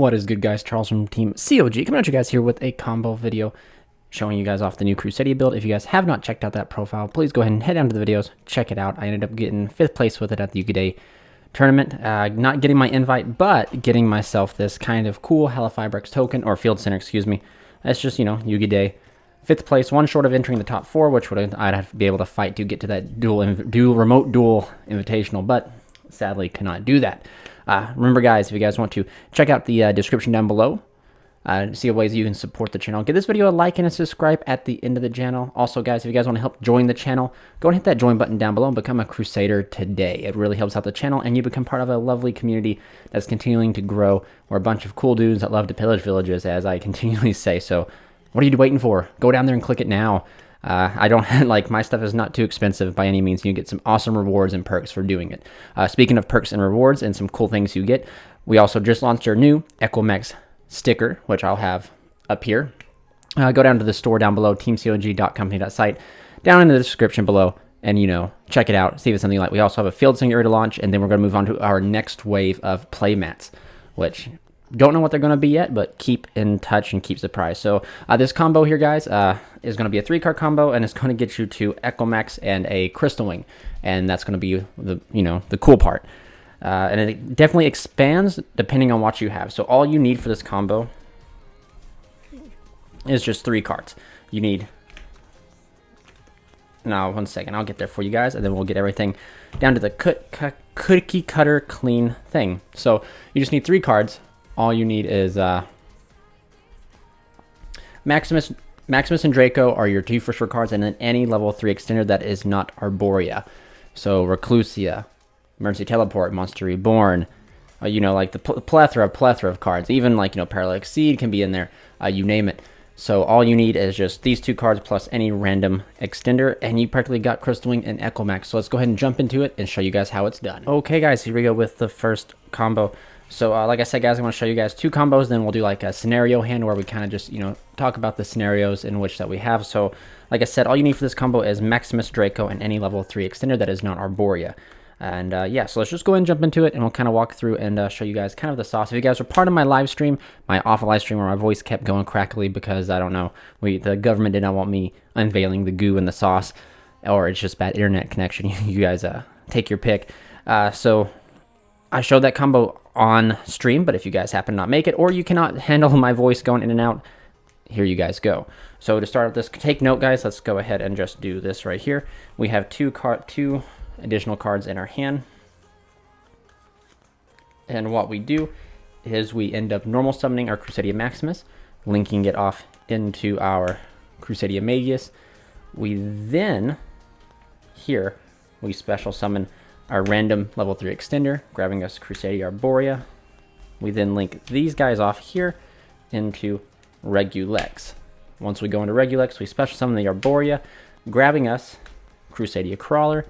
What is good, guys? Charles from Team COG coming at you guys here with a combo video showing you guys off the new Crusadia build. If you guys have not checked out that profile, please go ahead and head down to the videos, check it out. I ended up getting 5th place with it at the YuGiOh tournament. Not getting my invite, but getting myself this kind of cool Halq token, or Field Center, excuse me. That's just, you know, YuGiOh. 5th place, one short of entering the top 4, which I'd have to be able to fight to get to that remote duel invitational, but sadly cannot do that. Remember, guys, if you guys want to check out the description down below, see ways you can support the channel. Give this video a like and a subscribe at the end of the channel. Also, guys, if you guys want to help join the channel, go and hit that join button down below and become a Crusader today. It really helps out the channel, and you become part of a lovely community that's continuing to grow. We're a bunch of cool dudes that love to pillage villages, as I continually say. So what are you waiting for? Go down there and click it now. I don't like, my stuff is not too expensive by any means. You get some awesome rewards and perks for doing it. Speaking of perks and rewards and some cool things you get, we also just launched our new Equimax sticker, which I'll have up here. Go down to the store down below, teamcog.company.site, down in the description below, and, you know, check it out, see if it's something you like. We also have a field singer to launch, and then we're going to move on to our next wave of playmats, which don't know what they're going to be yet, but keep in touch and keep surprised. So this combo here, guys, is going to be a 3-card combo, and it's going to get you to Equimax and a Crystal Wing, and that's going to be the, you know, the cool part. And it definitely expands depending on what you have. So all you need for this combo is just 3 cards. You need, now 1 second, I'll get there for you guys, and then we'll get everything down to the cookie cutter clean thing. So you just need 3 cards. All you need is Maximus and Draco are your 2 first cards, and then any level 3 extender that is not Arborea. So Reclusia, Emergency Teleport, Monster Reborn, you know, like the plethora of cards. Even like, you know, Paralytic Seed can be in there, you name it. So all you need is just these 2 cards plus any random extender, and you practically got Crystal Wing and Equimax. So let's go ahead and jump into it and show you guys how it's done. Okay, guys, here we go with the first combo. So like I said, guys, I want to show you guys 2 combos, then we'll do like a scenario hand where we kind of just, you know, talk about the scenarios in which that we have. So like I said, all you need for this combo is Maximus, Draco, and any level 3 extender that is not Arborea. And yeah, so let's just go ahead and jump into it, and we'll kind of walk through and show you guys kind of the sauce. If you guys were part of my live stream, my awful live stream where my voice kept going crackly because, I don't know, the government did not want me unveiling the goo and the sauce, or it's just bad internet connection. You guys take your pick. So I showed that combo on stream, but if you guys happen to not make it, or you cannot handle my voice going in and out, here you guys go. So to start this, take note, guys, let's go ahead and just do this right here. We have 2 additional cards in our hand, and what we do is we end up normal summoning our Crusadia Maximus, linking it off into our Crusadia Magius. We then, here, we special summon our random level 3 extender, grabbing us Crusadia Arborea. We then link these guys off here into Regulex. Once we go into Regulex, we special summon the Arborea, grabbing us Crusadia Crawler,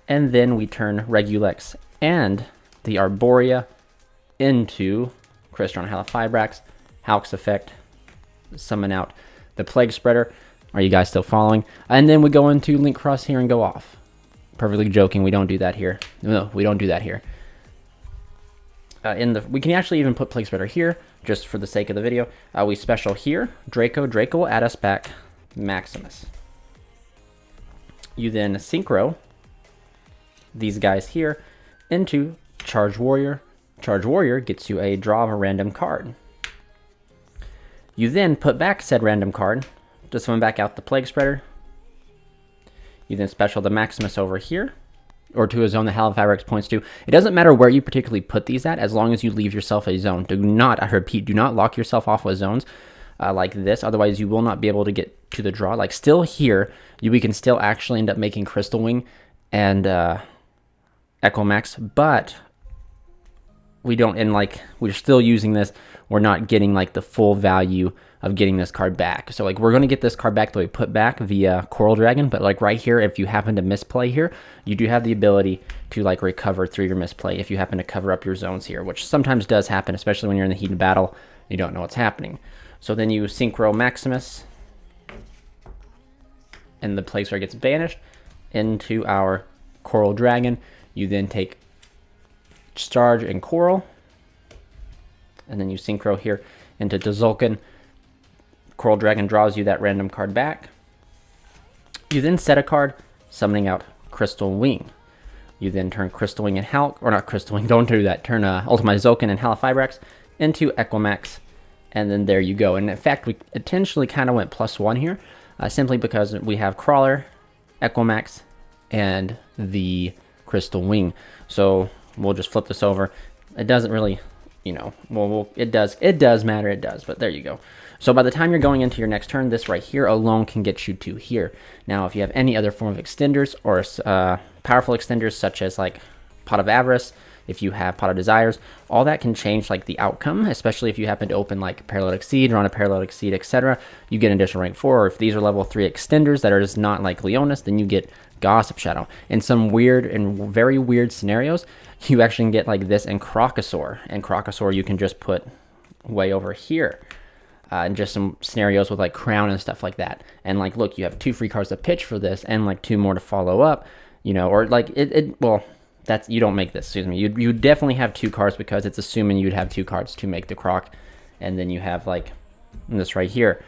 and then we turn Regulex and the Arborea into Crystron Halifabrax, Halq's effect, summon out the Plague Spreader. Are you guys still following? And then we go into Link Cross here and go off. Perfectly joking, we don't do that here. No, we don't do that here. We can actually even put Plague Spreader here, just for the sake of the video. We special here, Draco. Draco will add us back Maximus. You then synchro these guys here into Charge Warrior. Charge Warrior gets you a draw of a random card. You then put back said random card to summon back out the Plague Spreader. You then special the Maximus over here, or to a zone that Halifabrax points to. It doesn't matter where you particularly put these at, as long as you leave yourself a zone. Do not, I repeat, do not lock yourself off with zones like this. Otherwise, you will not be able to get to the draw. Like still here, we can still actually end up making Crystal Wing and Equimax, but we don't, and like we're still using this, we're not getting like the full value of getting this card back. So like we're going to get this card back that we put back via Coral Dragon, but like right here, if you happen to misplay here, you do have the ability to like recover through your misplay if you happen to cover up your zones here, which sometimes does happen, especially when you're in the heat of battle, you don't know what's happening. So then you Synchro Maximus, and the place where it gets banished into our Coral Dragon. You then take Charge and Coral, and then you synchro here into Tzolk'in. Coral Dragon draws you that random card back. You then set a card, summoning out Crystal Wing. You then turn Crystal Wing and Halq, or not Crystal Wing, don't do that. Turn Ultimate Tzolk'in and Halq into Equimax, and then there you go. And in fact, we intentionally kind of went +1 here, simply because we have Crawler, Equimax, and the Crystal Wing. So we'll just flip this over. It doesn't really, you know, it does matter, it does, but there you go. So by the time you're going into your next turn, this right here alone can get you to here. Now, if you have any other form of extenders or powerful extenders such as like Pot of Avarice, if you have Pot of Desires, all that can change like the outcome, especially if you happen to open like Paralytic Seed, run a Paralytic Seed, etc. You get an additional rank 4, or if these are level 3 extenders that are just not like Leonis, then you get Gossip Shadow. In some weird and very weird scenarios, you actually can get like this and Crocosaur. And Crocosaur you can just put way over here. And just some scenarios with like Crown and stuff like that. And like, look, you have 2 free cards to pitch for this and like 2 more to follow up, you know, or like well, that's, you don't make this, excuse me. You definitely have 2 cards because it's assuming you'd have 2 cards to make the Croc. And then you have like this right here.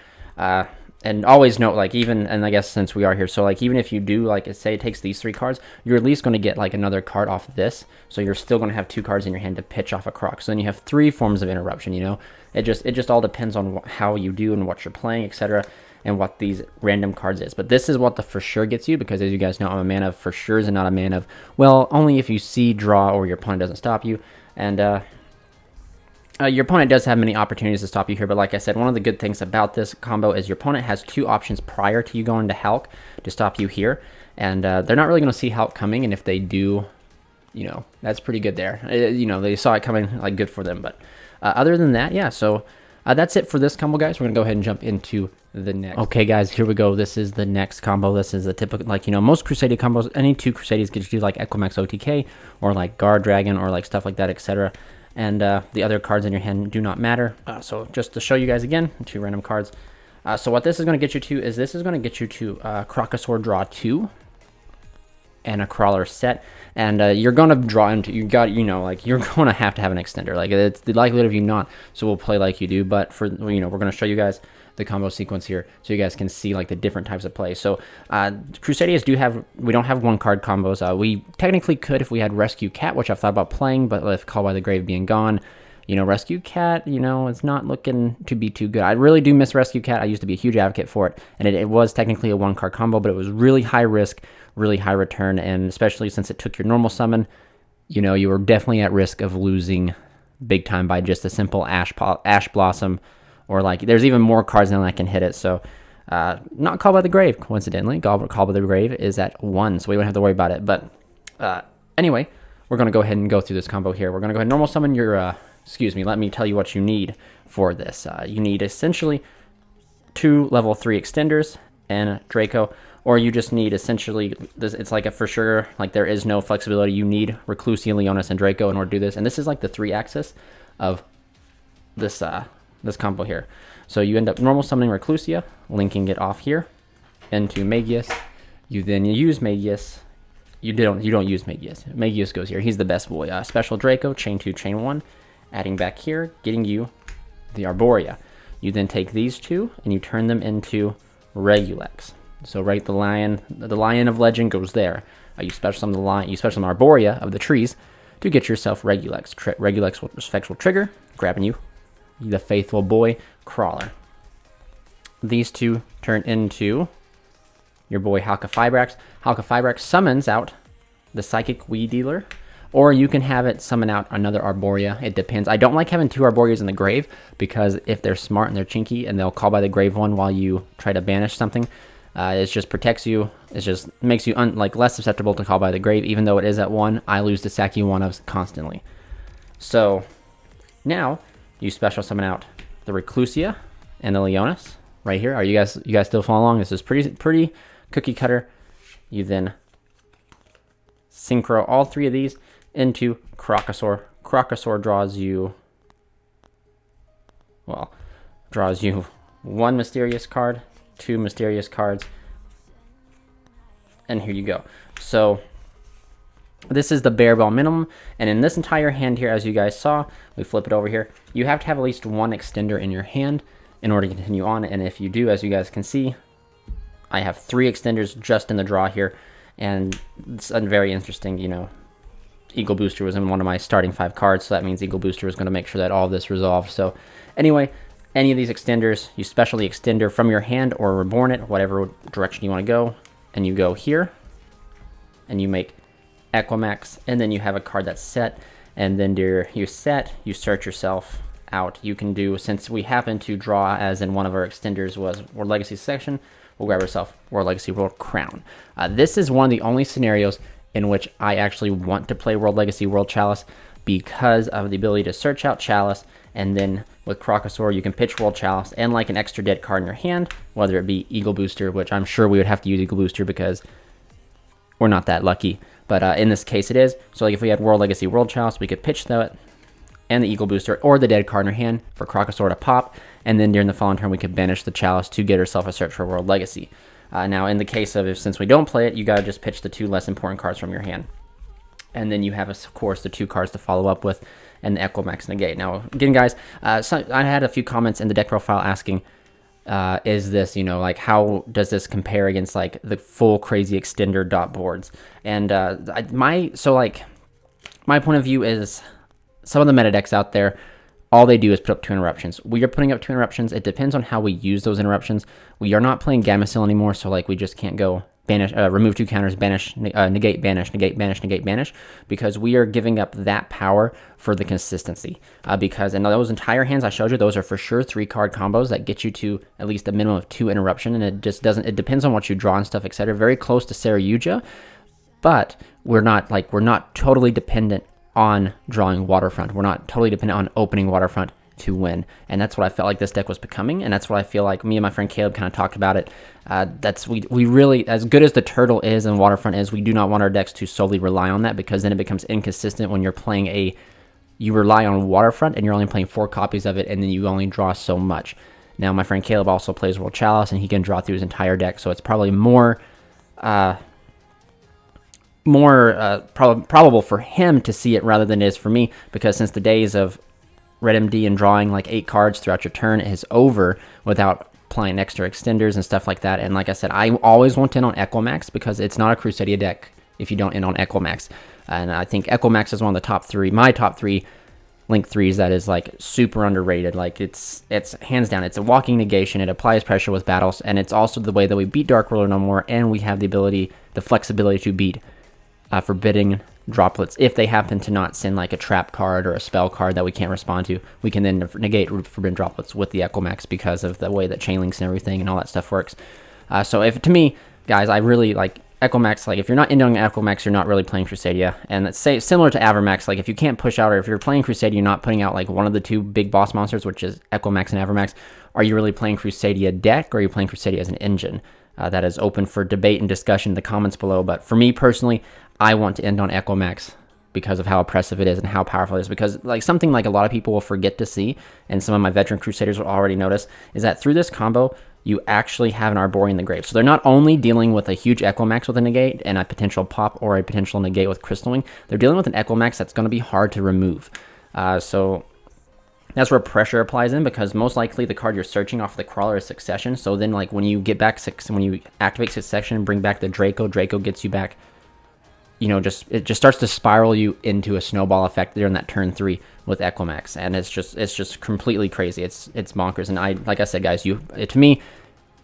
And always note, like, even, and I guess since we are here, so like even if you do, like, say it takes these 3 cards, you're at least going to get like another card off of this. So you're still going to have 2 cards in your hand to pitch off a Croc. So then you have 3 forms of interruption, you know. It just all depends on how you do and what you're playing, etc., and what these random cards is. But this is what the for sure gets you, because as you guys know, I'm a man of for sure's and not a man of, well, only if you see draw or your opponent doesn't stop you. And your opponent does have many opportunities to stop you here, but like I said, one of the good things about this combo is your opponent has 2 options prior to you going to Halq to stop you here, and they're not really going to see Halq coming, and if they do, you know, that's pretty good there. You know, they saw it coming, like, good for them, but other than that, yeah, so that's it for this combo, guys. We're going to go ahead and jump into the next. Okay, guys, here we go. This is the next combo. This is a typical, like, you know, most Crusadia combos, any 2 Crusadias get you like Equimax OTK, or like Guard Dragon, or like stuff like that, etc., and the other cards in your hand do not matter. So just to show you guys again, 2 random cards. So what this is going to get you to is this is going to get you to Crocosaur draw 2 and a Crawler set, and you're going to draw into, you know, like you're going to have an extender. Like it's the likelihood of you not, so we'll play like you do. But for, you know, we're going to show you guys the combo sequence here so you guys can see like the different types of play. So Crusadias we don't have 1 card combos. We technically could if we had Rescue Cat, which I've thought about playing, but with Call by the Grave being gone, you know, Rescue Cat, you know, it's not looking to be too good. I really do miss Rescue Cat. I used to be a huge advocate for it, and it was technically a 1 card combo, but it was really high risk, really high return, and especially since it took your normal summon, you know, you were definitely at risk of losing big time by just a simple Ash Blossom, or like there's even more cards now that can hit it. So not Call by the Grave, coincidentally. Call by the Grave is at 1, so we don't have to worry about it. But anyway, we're going to go ahead and go through this combo here. We're going to go ahead and normal summon your, excuse me, let me tell you what you need for this. You need essentially 2 level 3 extenders and Draco, or you just need essentially, this, it's like a for sure, like there is no flexibility. You need Reclusia, Leonis, and Draco in order to do this. And this is like the 3 axis of this this combo here. So you end up normal summoning Reclusia, linking it off here into Magius. You then use Magius. You don't use Magius. Magius goes here. He's the best boy. Special Draco, chain 2, chain 1, adding back here, getting you the Arborea. You then take these 2 and you turn them into Regulex. So right, the lion of legend goes there. You special summon the lion. You special summon Arborea of the trees to get yourself Regulex. Regulex effects will trigger, grabbing you the faithful boy Crawler. These 2 turn into your boy Halq. Halq summons out the Psychic Weed Dealer, or you can have it summon out another Arborea. It depends. I don't like having 2 Arboreas in the grave, because if they're smart and they're chinky and they'll Call by the Grave one while you try to banish something, it just protects you. It just makes you like less susceptible to Call by the Grave. Even though it is at 1, I lose to Saki 1-ofs constantly. So now you special summon out the Reclusia and the Leonis right here. Are you guys still following along? This is pretty cookie cutter. You then synchro all 3 of these into Crocosaur. Crocosaur draws you 1 mysterious card, 2 mysterious cards, and here you go. So This is the bare bone minimum, and in this entire hand here, as you guys saw, we flip it over here, you have to have at least one extender in your hand in order to continue on, and if you do, as you guys can see, I have 3 extenders just in the draw here, and it's a very interesting, you know, Eagle Booster was in one of my starting 5 cards, so that means Eagle Booster is going to make sure that all of this resolved. So anyway, any of these extenders, you special the extender from your hand or reborn it, whatever direction you want to go, and you go here, and you make Equimax, and then you have a card that's set, and then you set, you search yourself out. You can do, since we happen to draw, as in one of our extenders was World Legacy section, we'll grab ourselves World Legacy World Crown. This is one of the only scenarios in which I actually want to play World Legacy World Chalice because of the ability to search out Chalice, and then with Crocosaur you can pitch World Chalice and like an extra dead card in your hand, whether it be Eagle Booster, which I'm sure we would have to use Eagle Booster because we're not that lucky, but in this case it is. So like if we had World Legacy World Chalice, we could pitch that and the Eagle Booster or the dead card in our hand for Crocosaur to pop, and then during the following turn we could banish the Chalice to get ourselves a search for World Legacy. Now in the case of, since we don't play it, you gotta just pitch the 2 less important cards from your hand. And then you have, of course, the 2 cards to follow up with, and the Equimax negate. Now, again, guys, so I had a few comments in the deck profile asking, is this, you know, like, how does this compare against, like, the full crazy extender dot boards? And my point of view is some of the meta decks out there, all they do is put up 2 interruptions. We are putting up 2 interruptions. It depends on how we use those interruptions. We are not playing Gamecill anymore, so, like, we just can't go banish, remove 2 counters, banish, negate, banish, negate, banish, negate, banish, because we are giving up that power for the consistency. Because in those entire hands I showed you, those are for sure 3-card combos that get you to at least a minimum of 2 interruption, and it just doesn't, it depends on what you draw and stuff, etc. Very close to Sarah YuGiOh, but we're not totally dependent on drawing Waterfront. We're not totally dependent on opening Waterfront to win, and that's what I felt like this deck was becoming, and that's what I feel like me and my friend Caleb kind of talked about it. We really, as good as the Turtle is and Waterfront is, we do not want our decks to solely rely on that, because then it becomes inconsistent when you're playing you rely on Waterfront and you're only playing 4 copies of it, and then you only draw so much. Now my friend Caleb also plays World Chalice, and he can draw through his entire deck, so it's probably more probable for him to see it rather than it is for me, because since the days of Red MD and drawing like 8 cards throughout your turn is over without playing extra extenders and stuff like that. And like I said, I always want to end on Equimax because it's not a Crusadia deck if you don't end on Equimax. And I think Equimax is one of the top 3, my top 3 Link 3s that is like super underrated. Like it's hands down, it's a walking negation. It applies pressure with battles, and it's also the way that we beat Dark Ruler no more, and we have the ability, the flexibility to beat Forbidding Droplets. If they happen to not send like a trap card or a spell card that we can't respond to, we can then negate Forbidden Droplets with the Equimax because of the way that chain links and everything and all that stuff works. So if, to me, guys, I really like Equimax. Like if you're not ending Equimax, you're not really playing Crusadia. And let's say similar to Avermax, like if you can't push out, or if you're playing Crusadia, you're not putting out like one of the 2 big boss monsters, which is Equimax and Avermax. Are you really playing Crusadia deck, or are you playing Crusadia as an engine? That is open for debate and discussion in the comments below. But for me personally, I want to end on Equimax because of how oppressive it is and how powerful it is. Because like something like a lot of people will forget to see, and some of my veteran Crusaders will already notice, is that through this combo, you actually have an Arboreal in the grave. So they're not only dealing with a huge Equimax with a negate and a potential pop or a potential negate with Crystal Wing, they're dealing with an Equimax that's going to be hard to remove. So that's where pressure applies in, because most likely the card you're searching off the crawler is Succession. So then like when you get back when you activate Succession and bring back the Draco gets you back, you know, it just starts to spiral you into a snowball effect there in that turn 3 with Equimax, and it's just completely crazy. It's bonkers. And like I said, guys, to me,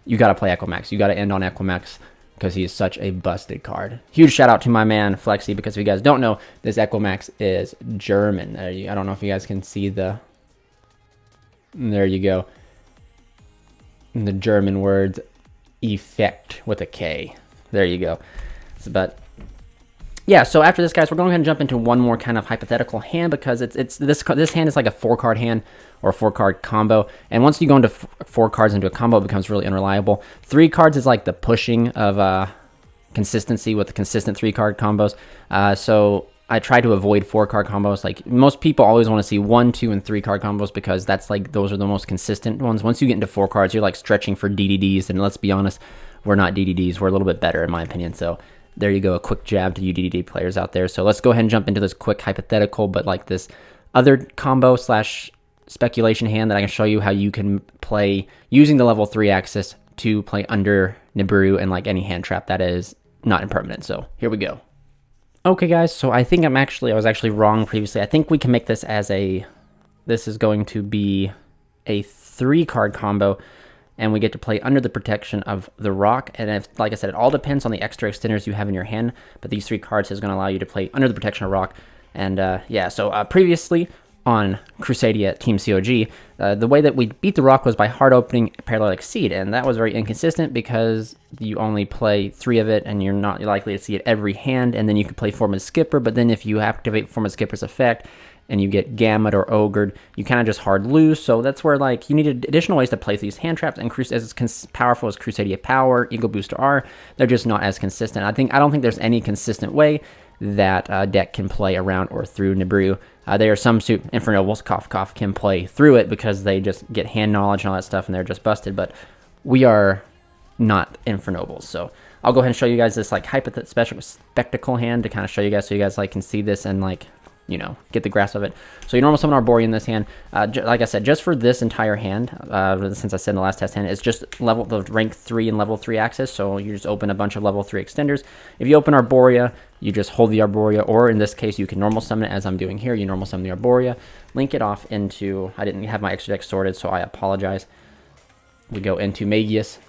you got to play Equimax. You got to end on Equimax because he is such a busted card. Huge shout out to my man Flexi, because if you guys don't know, this Equimax is German. I don't know if you guys can see there you go. The German words effect with a K. There you go. But yeah, so after this, guys, we're going to jump into one more kind of hypothetical hand, because this hand is like a 4-card hand or a 4-card combo, and once you go into 4 cards into a combo, it becomes really unreliable. 3 cards is like the pushing of consistency with the consistent 3-card combos. So I try to avoid 4-card combos. Like most people always want to see 1, 2, and 3-card combos, because that's like those are the most consistent ones. Once you get into 4 cards, you're like stretching for DDDs, and let's be honest, we're not DDDs. We're a little bit better in my opinion. So there you go, a quick jab to UDD players out there. So let's go ahead and jump into this quick hypothetical, but like this other combo slash speculation hand that I can show you how you can play using the level 3 axis to play under Nibiru and like any hand trap that is not impermanent. So here we go. Okay guys, so I think I was actually wrong previously. I think we can make this as this is going to be a 3-card combo, and we get to play under the protection of the rock. And if, like I said, it all depends on the extra extenders you have in your hand, but these 3 cards is going to allow you to play under the protection of rock. And yeah, so previously on Crusadia Team COG, the way that we beat the rock was by hard opening Parallel Exceed, and that was very inconsistent because you only play 3 of it and you're not likely to see it every hand, and then you can play Form Skipper, but then if you activate Form Skipper's effect and you get Gamut or Ogred, you kind of just hard lose. So that's where like you need additional ways to play these hand traps, and as powerful as Crusadia Power, Eagle Booster are, they're just not as consistent. I don't think there's any consistent way that deck can play around or through Nibiru. There are some Infernobles, Cough can play through it because they just get hand knowledge and all that stuff and they're just busted, but we are not Infernobles. So I'll go ahead and show you guys this like special spectacle hand to kind of show you guys so you guys like can see this and like, you know, get the grasp of it. So you normal summon Arborea in this hand. Like I said, just for this entire hand, since I said in the last test hand, it's just the rank 3 and level 3 access. So you just open a bunch of level 3 extenders. If you open Arborea, you just hold the Arborea, or in this case, you can normal summon it as I'm doing here. You normal summon the Arborea, link it off into, I didn't have my extra deck sorted, so I apologize. We go into Magius.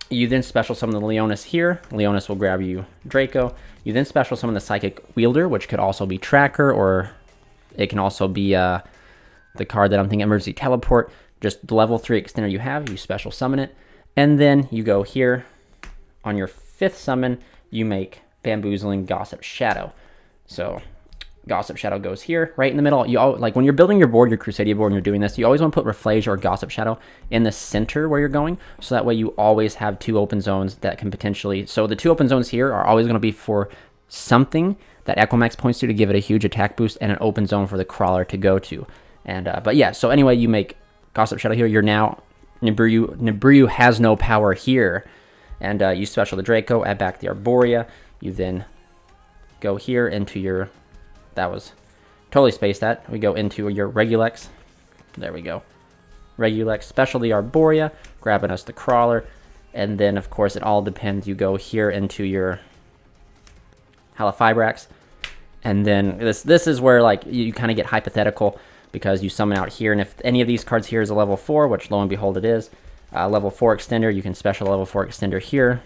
You then special summon the Leonis here. Leonis will grab you Draco. You then special summon the Psychic Wielder, which could also be Tracker, or it can also be the card that I'm thinking, Emergency Teleport. Just the level 3 extender you have, you special summon it. And then you go here. On your 5th summon, you make Bamboozling Gossip Shadow. So Gossip Shadow goes here, right in the middle. Like when you're building your board, your Crusadia board, and you're doing this, you always want to put Rafflesia or Gossip Shadow in the center where you're going, so that way you always have 2 open zones that can potentially. So the 2 open zones here are always going to be for something that Equimax points to give it a huge attack boost, and an open zone for the crawler to go to. And but yeah, so anyway, you make Gossip Shadow here. You're now Nibiru has no power here, and you special the Draco, add back the Arborea. You then go here into your. That was totally spaced that. We go into your Regulex. There we go. Regulex, special the Arborea, grabbing us the Crawler. And then, of course, it all depends. You go here into your Halifibrax. And then this is where like you kind of get hypothetical because you summon out here. And if any of these cards here is a level 4, which lo and behold it is, level 4 extender, you can special level 4 extender here.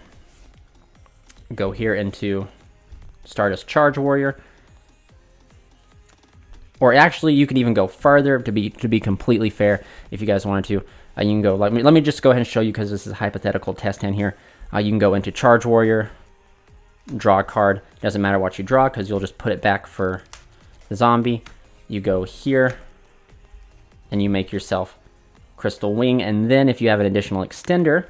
Go here into Stardust Charge Warrior. Or actually, you can even go farther to be completely fair. If you guys wanted to, you can go. Let me just go ahead and show you because this is a hypothetical test hand here. You can go into Charge Warrior, draw a card. Doesn't matter what you draw because you'll just put it back for the zombie. You go here, and you make yourself Crystal Wing. And then if you have an additional extender,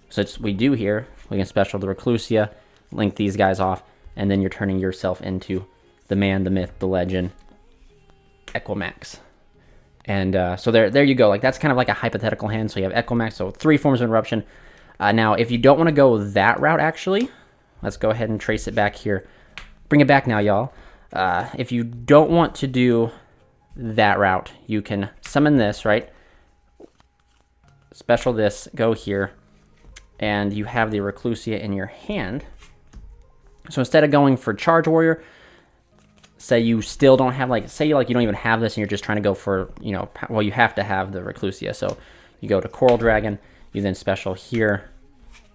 such we do here, we can special the Reclusia, link these guys off, and then you're turning yourself into the man, the myth, the legend, Equimax. And so there you go. Like that's kind of like a hypothetical hand. So you have Equimax, so 3 forms of interruption. Now, if you don't want to go that route, actually, let's go ahead and trace it back here. Bring it back now, y'all. If you don't want to do that route, you can summon this, right? Special this, go here, and you have the Reclusia in your hand. So instead of going for Charge Warrior, say you still don't have, like, say like you don't even have this and you're just trying to go for, you know, well, you have to have the Reclusia. So you go to Coral Dragon, you then special here,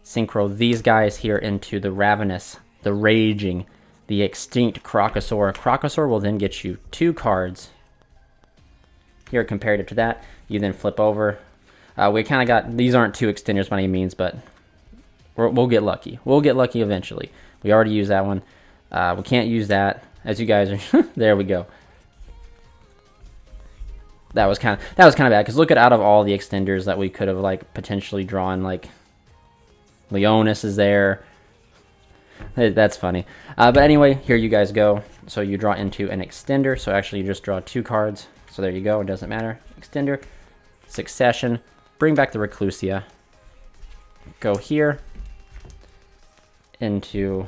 synchro these guys here into the Ravenous, the Raging, the Extinct Crocosaur. Crocosaur will then get you 2 cards here comparative to that. You then flip over. We kind of got, these aren't 2 extenders by any means, but we'll get lucky. We'll get lucky eventually. We already used that one. We can't use that. As you guys are, there we go. That was kind of bad because look at out of all the extenders that we could have like potentially drawn, like Leonis is there. That's funny. But anyway, here you guys go. So you draw into an extender. So actually you just draw 2 cards. So there you go. It doesn't matter. Extender, Succession, bring back the Reclusia. Go here into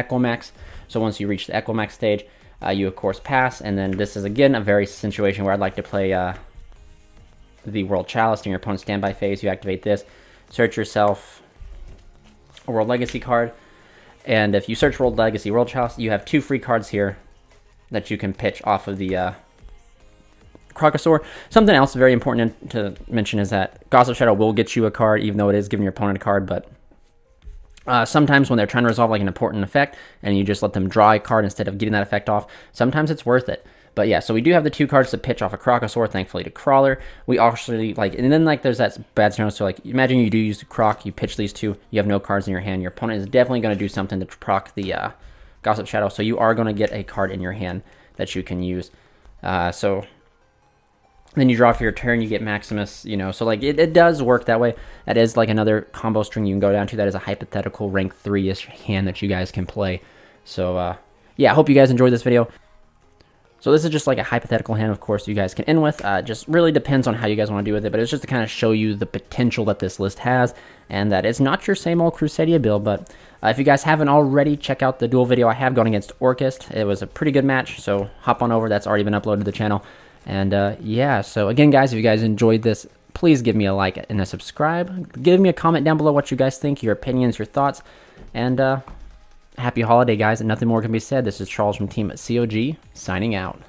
Equimax. So once you reach the Equimax stage, you of course pass, and then this is again a very situation where I'd like to play the World Chalice in your opponent's standby phase. You activate this, search yourself a World Legacy card, and if you search World Legacy, World Chalice, you have 2 free cards here that you can pitch off of the Crocosaur. Something else very important to mention is that Gossip Shadow will get you a card, even though it is giving your opponent a card, but sometimes when they're trying to resolve like an important effect and you just let them draw a card instead of getting that effect off, sometimes it's worth it. But yeah, so we do have the 2 cards to pitch off a Crocosaur, thankfully, to Crawler. We actually, like, and then, like, there's that bad scenario. So, like, imagine you do use the Croc, you pitch these 2, you have no cards in your hand. Your opponent is definitely going to do something to proc the Gossip Shadow. So you are going to get a card in your hand that you can use. So then you draw for your turn, you get Maximus, you know. So, like, it does work that way. That is, like, another combo string you can go down to. That is a hypothetical rank 3-ish hand that you guys can play. So, yeah, I hope you guys enjoyed this video. So this is just like a hypothetical hand, of course, you guys can end with. Just really depends on how you guys want to do with it, but it's just to kind of show you the potential that this list has, and that it's not your same old Crusadia build. But if you guys haven't already, check out the duel video I have going against Orchist. It was a pretty good match, so hop on over. That's already been uploaded to the channel. And yeah, so again, guys, if you guys enjoyed this, please give me a like and a subscribe. Give me a comment down below what you guys think, your opinions, your thoughts, and happy holiday, guys, and nothing more can be said. This is Charles from Team COG, signing out.